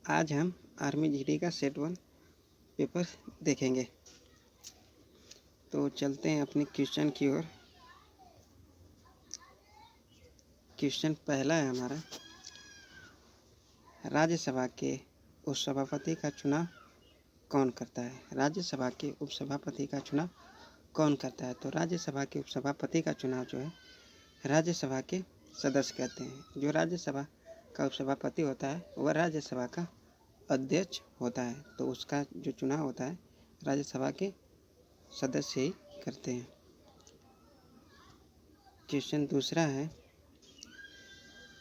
आज हम army GD का सेट 1 पेपर देखेंगे। तो चलते हैं अपने क्वेश्चन की ओर। क्वेश्चन पहला है हमारा, राज्यसभा के उपसभापति का चुनाव कौन करता है? राज्यसभा के उपसभापति का चुनाव कौन करता है? तो राज्यसभा के उपसभापति का चुनाव जो है राज्यसभा के सदस्य कहते हैं। जो राज्यसभा का उपसभापति होता है वह राज्यसभा का अध्यक्ष होता है, तो उसका जो चुनाव होता है राज्यसभा के सदस्य ही करते हैं। क्वेश्चन दूसरा है,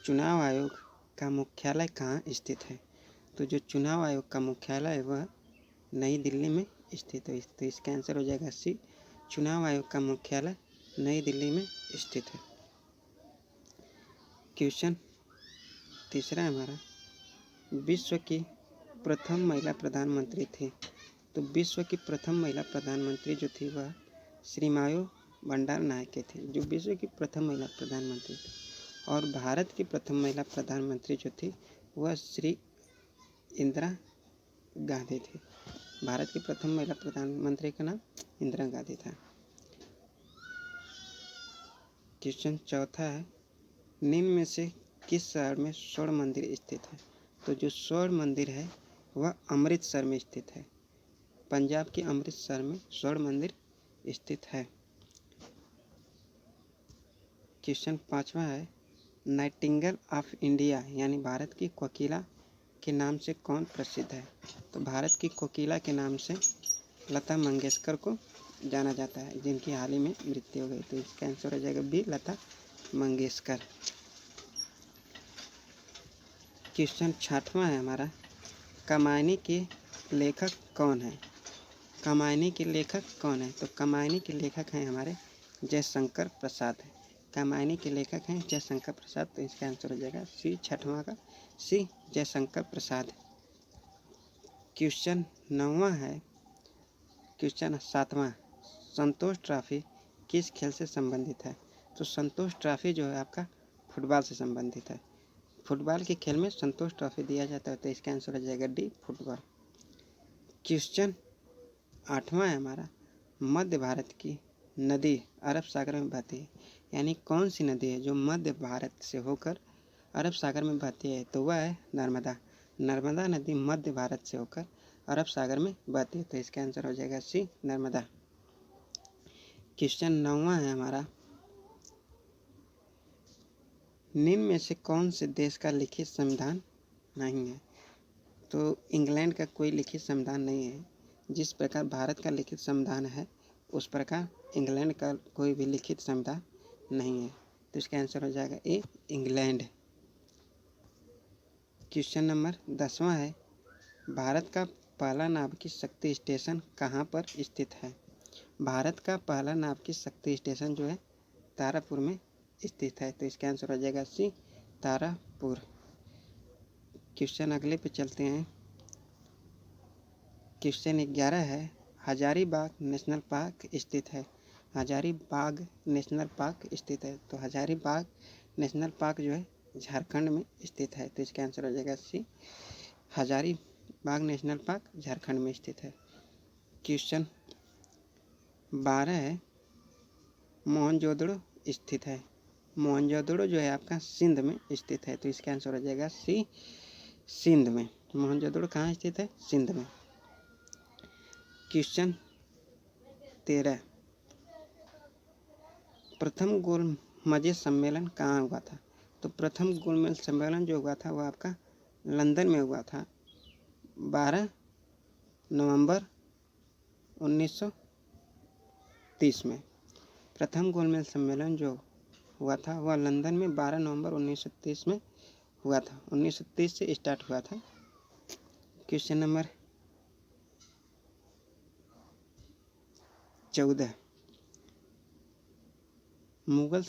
चुनाव आयोग का मुख्यालय कहाँ स्थित है? तो जो चुनाव आयोग का मुख्यालय है वह नई दिल्ली में स्थित है, तो इसका आंसर हो जाएगा सी। चुनाव आयोग का मुख्यालय नई दिल्ली में स्थित है। क्वेश्चन तीसरा है हमारा, विश्व की प्रथम महिला प्रधानमंत्री थी। तो विश्व की प्रथम महिला प्रधानमंत्री जो थी वह श्रीमायो भंडार नायके थी, जो विश्व की प्रथम महिला प्रधानमंत्री थी। और भारत की प्रथम महिला प्रधानमंत्री जो थी वह श्री इंदिरा गांधी थी। भारत की प्रथम महिला प्रधानमंत्री का नाम इंदिरा गांधी था। क्वेश्चन चौथा है, निम्न में से किस शहर में स्वर्ण मंदिर स्थित है? तो जो स्वर्ण मंदिर है वह अमृतसर में स्थित है। पंजाब के अमृतसर में स्वर्ण मंदिर स्थित है। क्वेश्चन पाँचवा है, नाइटिंगेल ऑफ इंडिया यानी भारत की कोकिला के नाम से कौन प्रसिद्ध है? तो भारत की कोकिला के नाम से लता मंगेशकर को जाना जाता है, जिनकी हाल ही में मृत्यु हो गई। तो इसका आंसर हो जाएगा बी, लता मंगेशकर। क्वेश्चन छठवां है हमारा, कामायनी के लेखक कौन है? कामायनी के लेखक कौन है? तो कामायनी के लेखक हैं हमारे जयशंकर प्रसाद। कामायनी के लेखक हैं जयशंकर प्रसाद, तो इसका आंसर हो जाएगा सी, छठवां का सी, जयशंकर प्रसाद। क्वेश्चन नौवां है, क्वेश्चन सातवां, संतोष ट्रॉफी किस खेल से संबंधित है? तो संतोष ट्रॉफी जो है आपका फुटबॉल से संबंधित है। फुटबॉल के खेल में संतोष ट्रॉफी दिया जाता है, तो इसका आंसर हो जाएगा डी, फुटबॉल। क्वेश्चन आठवां है हमारा, मध्य भारत की नदी अरब सागर में बहती है, यानी कौन सी नदी है जो मध्य भारत से होकर अरब सागर में बहती है? तो वह है नर्मदा। नर्मदा नदी मध्य भारत से होकर अरब सागर में बहती है, तो इसका आंसर हो जाएगा सी, नर्मदा। क्वेश्चन नौवां है हमारा, निम्न में से कौन से देश का लिखित संविधान नहीं है? तो इंग्लैंड का कोई लिखित संविधान नहीं है। जिस प्रकार भारत का लिखित संविधान है उस प्रकार इंग्लैंड का कोई भी लिखित संविधान नहीं है, तो इसका आंसर हो जाएगा ए, इंग्लैंड। क्वेश्चन नंबर 10वां है, भारत का पहला नाभिकीय शक्ति स्टेशन कहाँ पर स्थित है? भारत का पहला नाभिकीय शक्ति स्टेशन जो है तारापुर में स्थित है, तो इसका आंसर हो जाएगा सी, तारापुर। क्वेश्चन अगले पे चलते हैं। क्वेश्चन 11 है, हजारीबाग नेशनल पार्क स्थित है। हजारीबाग नेशनल पार्क स्थित है, तो हजारीबाग नेशनल पार्क जो है झारखंड में स्थित है, तो इसका आंसर हो जाएगा सी, हजारीबाग नेशनल पार्क झारखंड में स्थित है। क्वेश्चन 12 है, मोहनजोदड़ो स्थित है। मोहनजोदड़ो जो है आपका सिंध में स्थित है, तो इसका आंसर हो जाएगा सी, सिंध में। मोहनजोदड़ो कहाँ स्थित है? सिंध में। क्वेश्चन 13, प्रथम गोलमेज सम्मेलन कहाँ हुआ था? तो प्रथम गोलमेज सम्मेलन जो हुआ था वह आपका लंदन में हुआ था 12 नवंबर 1930 में। प्रथम गोलमेज सम्मेलन जो हुआ था वह लंदन में 12 नवंबर 1930 में हुआ था। 1930 से स्टार्ट हुआ था। क्वेश्चन नंबर 14, मुगल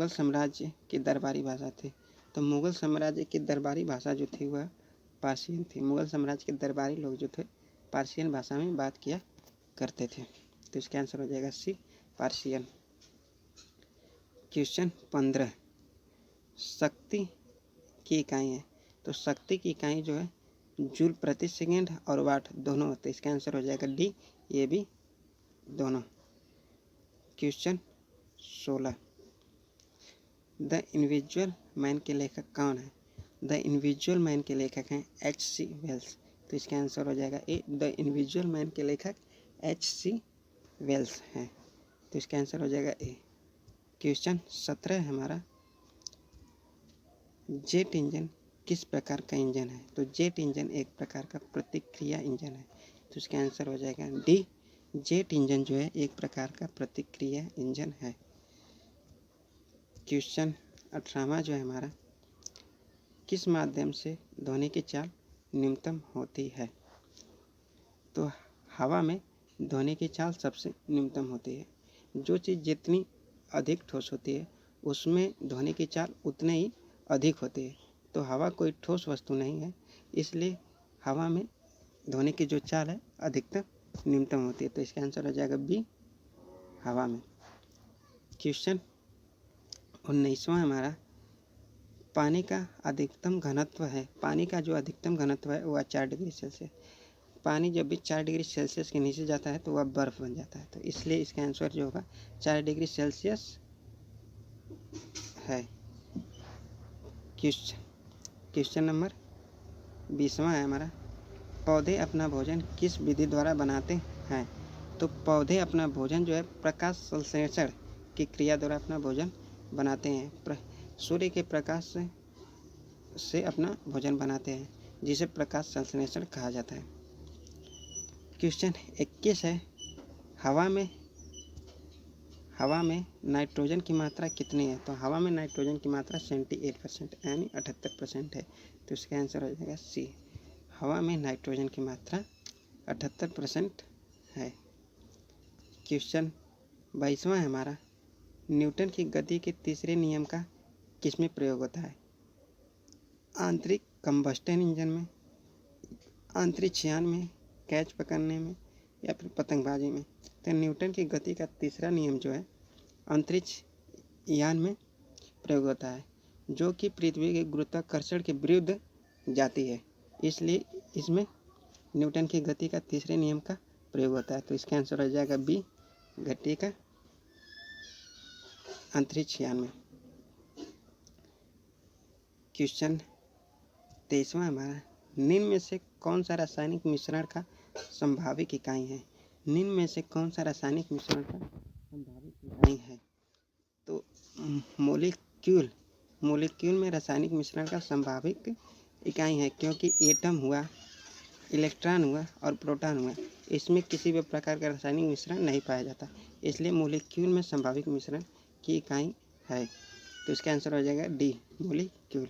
साम्राज्य की दरबारी भाषा थी। तो मुगल साम्राज्य की दरबारी भाषा जो थी वह पार्शियन थी। मुगल साम्राज्य के दरबारी लोग जो थे पार्शियन भाषा में बात किया करते थे, तो इसका आंसर हो जाएगा सी, पार्शियन। क्वेश्चन 15, शक्ति की इकाई है। तो शक्ति की इकाई जो है जूल प्रति सेकेंड और वाट दोनों होते हैं। इसका आंसर हो जाएगा डी, ये भी दोनों। क्वेश्चन 16, द इंडिविजुअल मैन के लेखक कौन है? द इंडिविजुअल मैन के लेखक हैं H.C. वेल्स। तो इसका आंसर हो जाएगा ए, द इंडिविजुअल मैन के लेखक H.C. वेल्स हैं। तो इसका आंसर हो जाएगा ए। क्वेश्चन 17 है हमारा, जेट इंजन किस प्रकार का इंजन है? तो जेट इंजन एक प्रकार का प्रतिक्रिया इंजन है। तो इसका आंसर हो जाएगा डी, जेट इंजन जो है एक प्रकार का प्रतिक्रिया इंजन है। क्वेश्चन 18वां जो है हमारा, किस माध्यम से ध्वनि की चाल न्यूनतम होती है? तो हवा में ध्वनि की चाल सबसे न्यूनतम होती है। जो चीज़ जितनी अधिक ठोस होती है उसमें ध्वनि की चाल उतने ही अधिक होती है। तो हवा कोई ठोस वस्तु नहीं है, इसलिए हवा में ध्वनि की जो चाल है अधिकतम न्यूनतम होती है। तो इसका आंसर हो जाएगा बी, हवा में। क्वेश्चन 19वां हमारा, पानी का अधिकतम घनत्व है। पानी का जो अधिकतम घनत्व है वह 4 डिग्री सेल्सियस। पानी जब भी 4 डिग्री सेल्सियस के नीचे जाता है तो वह बर्फ़ बन जाता है। तो इसलिए इसका आंसर जो होगा 4 डिग्री सेल्सियस है। क्वेश्चन नंबर 20वां है हमारा, पौधे अपना भोजन किस विधि द्वारा बनाते हैं? तो पौधे अपना भोजन जो है प्रकाश संश्लेषण की क्रिया द्वारा अपना भोजन बनाते हैं। सूर्य के प्रकाश से अपना भोजन बनाते हैं, जिसे प्रकाश संश्लेषण कहा जाता है। क्वेश्चन 21 है, हवा में नाइट्रोजन की मात्रा कितनी है? तो हवा में नाइट्रोजन की मात्रा 78% यानी 78% है। तो इसका आंसर हो जाएगा सी, हवा में नाइट्रोजन की मात्रा 78% है। क्वेश्चन 22वां है हमारा, न्यूटन की गति के तीसरे नियम का किसमें प्रयोग होता है? आंतरिक कंबस्टन इंजन में, अंतरिक्ष यान में, कैच पकड़ने में या फिर पतंगबाजी में। तो न्यूटन की गति का तीसरा नियम जो है अंतरिक्ष यान में प्रयोग होता है, जो कि पृथ्वी के गुरुत्वाकर्षण के विरुद्ध जाती है, इसलिए इसमें न्यूटन की गति का तीसरे नियम का प्रयोग होता है। तो इसका आंसर हो जाएगा बी, गति का अंतरिक्ष यान में। क्वेश्चन 23वां हमारा, निम्न में से कौन सा रासायनिक मिश्रण का संभावित इकाई है? निम्न में से कौन सा रासायनिक मिश्रण का संभावित इकाई है? तो मोलिक्यूल में रासायनिक मिश्रण का संभावित इकाई है, क्योंकि एटम हुआ, इलेक्ट्रॉन हुआ और प्रोटॉन हुआ, इसमें किसी भी प्रकार का रासायनिक मिश्रण नहीं पाया जाता, इसलिए मोलिक्यूल में संभावित मिश्रण की इकाई है। तो इसका आंसर हो जाएगा डी, मोलिक्यूल।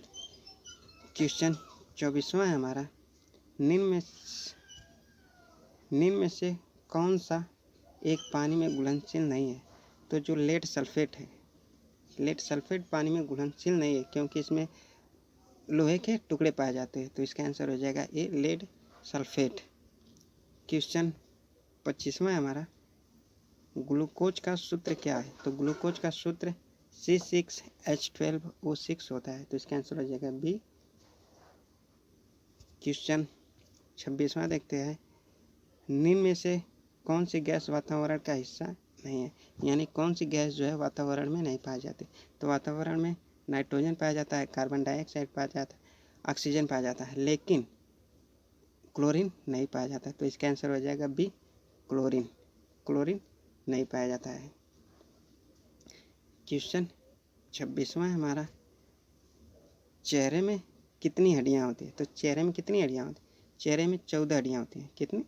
क्वेश्चन 24वां है हमारा, निम्न में से कौन सा एक पानी में घुलनशील नहीं है? तो जो लेड सल्फेट है, लेड सल्फेट पानी में घुलनशील नहीं है, क्योंकि इसमें लोहे के टुकड़े पाए जाते हैं। तो इसका आंसर हो जाएगा ए, लेड सल्फेट। क्वेश्चन 25वां है हमारा, ग्लूकोज का सूत्र क्या है? तो ग्लूकोज का सूत्र C6H12O6 होता है। तो इसका आंसर हो जाएगा बी। क्वेश्चन 26वां देखते हैं, निम्न में से कौन सी गैस वातावरण का हिस्सा नहीं है? यानी कौन सी गैस जो है वातावरण में नहीं पाई जाती? तो वातावरण में नाइट्रोजन पाया जाता है, कार्बन डाइऑक्साइड पाया जाता है, ऑक्सीजन पाया जाता है, लेकिन क्लोरीन नहीं पाया जाता। तो इसका आंसर हो जाएगा बी, क्लोरीन नहीं पाया जाता है। क्वेश्चन 26वां हमारा, चेहरे में कितनी हड्डियां होती है? तो चेहरे में कितनी हड्डियां होती है? चेहरे में 14 हड्डियां होती हैं। कितनी?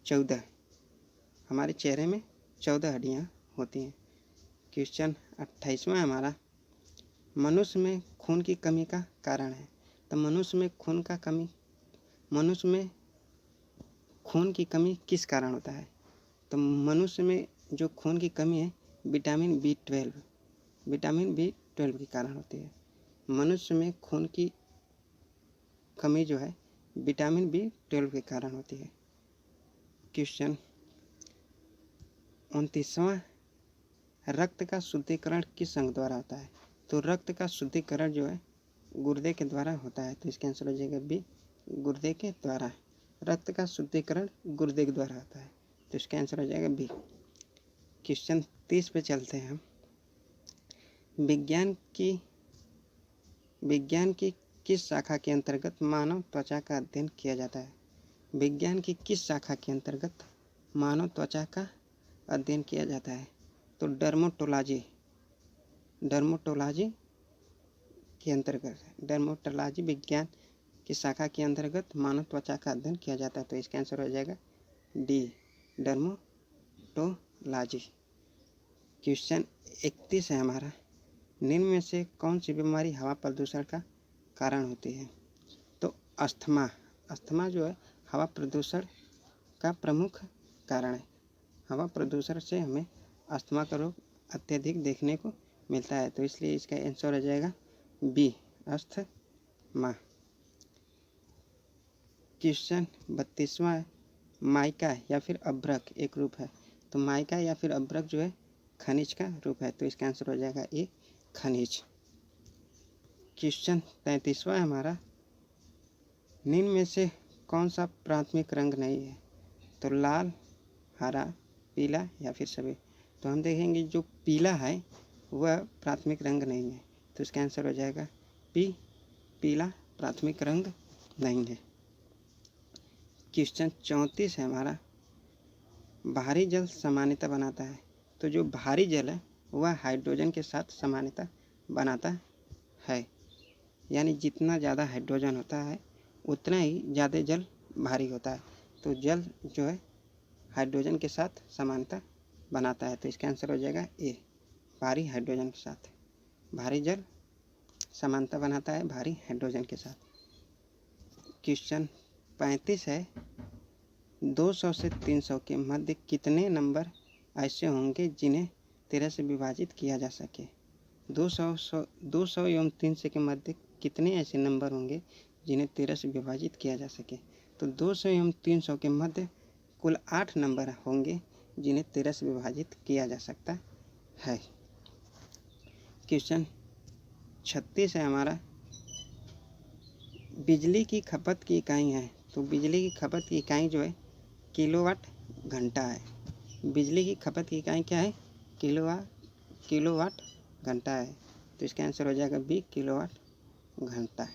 14। हमारे चेहरे में 14 हड्डियां होती हैं। क्वेश्चन 28वां हमारा, मनुष्य में खून की कमी का कारण है। तो मनुष्य में खून की कमी किस कारण होता है? तो मनुष्य में जो खून की कमी है विटामिन B12 के कारण होती है। मनुष्य में खून की कमी जो है विटामिन B12 के कारण होती है। क्वेश्चन 29वां, रक्त का शुद्धिकरण किस अंग द्वारा होता है? तो रक्त का शुद्धिकरण जो है गुर्दे के द्वारा होता है, तो इसका आंसर हो जाएगा बी, गुर्दे के द्वारा। रक्त का शुद्धिकरण गुर्दे के द्वारा होता है, तो इसका आंसर हो जाएगा बी। क्वेश्चन 30 पे चलते हैं हम। विज्ञान की किस शाखा के अंतर्गत मानव त्वचा का अध्ययन किया जाता है? विज्ञान की किस शाखा के अंतर्गत मानव त्वचा का अध्ययन किया जाता है? तो डर्मेटोलॉजी के अंतर्गत, डर्मेटोलॉजी विज्ञान की शाखा के अंतर्गत मानव त्वचा का अध्ययन किया जाता है, तो इसका आंसर हो जाएगा डी, डर्मेटोलॉजी। क्वेश्चन 31 है हमारा। निम्न में से कौन सी बीमारी हवा प्रदूषण का कारण होती है? तो अस्थमा जो है हवा प्रदूषण का प्रमुख कारण है। हवा प्रदूषण से हमें अस्थमा का रोग अत्यधिक देखने को मिलता है, तो इसलिए इसका आंसर हो जाएगा बी, अस्थमा। क्वेश्चन 32वां है। माइका या फिर अभ्रक एक रूप है, तो माइका या फिर अभ्रक जो है खनिज का रूप है, तो इसका आंसर हो जाएगा ए, खनिज। क्वेश्चन 33वां है हमारा। निम्न में से कौन सा प्राथमिक रंग नहीं है? तो लाल, हरा, पीला या फिर सभी। तो हम देखेंगे जो पीला है वह प्राथमिक रंग नहीं है, तो इसका आंसर हो जाएगा पी, पीला प्राथमिक रंग नहीं है। क्वेश्चन 34 है हमारा। भारी जल सामान्यता बनाता है, तो जो भारी जल है वह हाइड्रोजन के साथ सामान्यता बनाता है, यानी जितना ज़्यादा हाइड्रोजन होता है उतना ही ज़्यादा जल भारी होता है, तो जल जो है हाइड्रोजन के साथ समानता बनाता है, तो इसका आंसर हो जाएगा ए, भारी हाइड्रोजन के साथ। भारी जल समानता बनाता है भारी हाइड्रोजन के साथ। क्वेश्चन 35 है। 200 से 300 के मध्य कितने नंबर ऐसे होंगे जिन्हें 13 से विभाजित किया जा सके? 200 एवं 300 के मध्य कितने ऐसे नंबर होंगे जिन्हें 13 से विभाजित किया जा सके? तो 200 एवं 300 के मध्य कुल 8 नंबर होंगे जिन्हें 13 से विभाजित किया जा सकता है। क्वेश्चन 36 है हमारा। बिजली की खपत की इकाई है, तो बिजली की खपत की इकाई जो है किलोवाट घंटा है। बिजली की खपत की इकाई क्या है? किलोवाट घंटा है, तो इसका आंसर हो जाएगा बी, किलोवाट घंटा।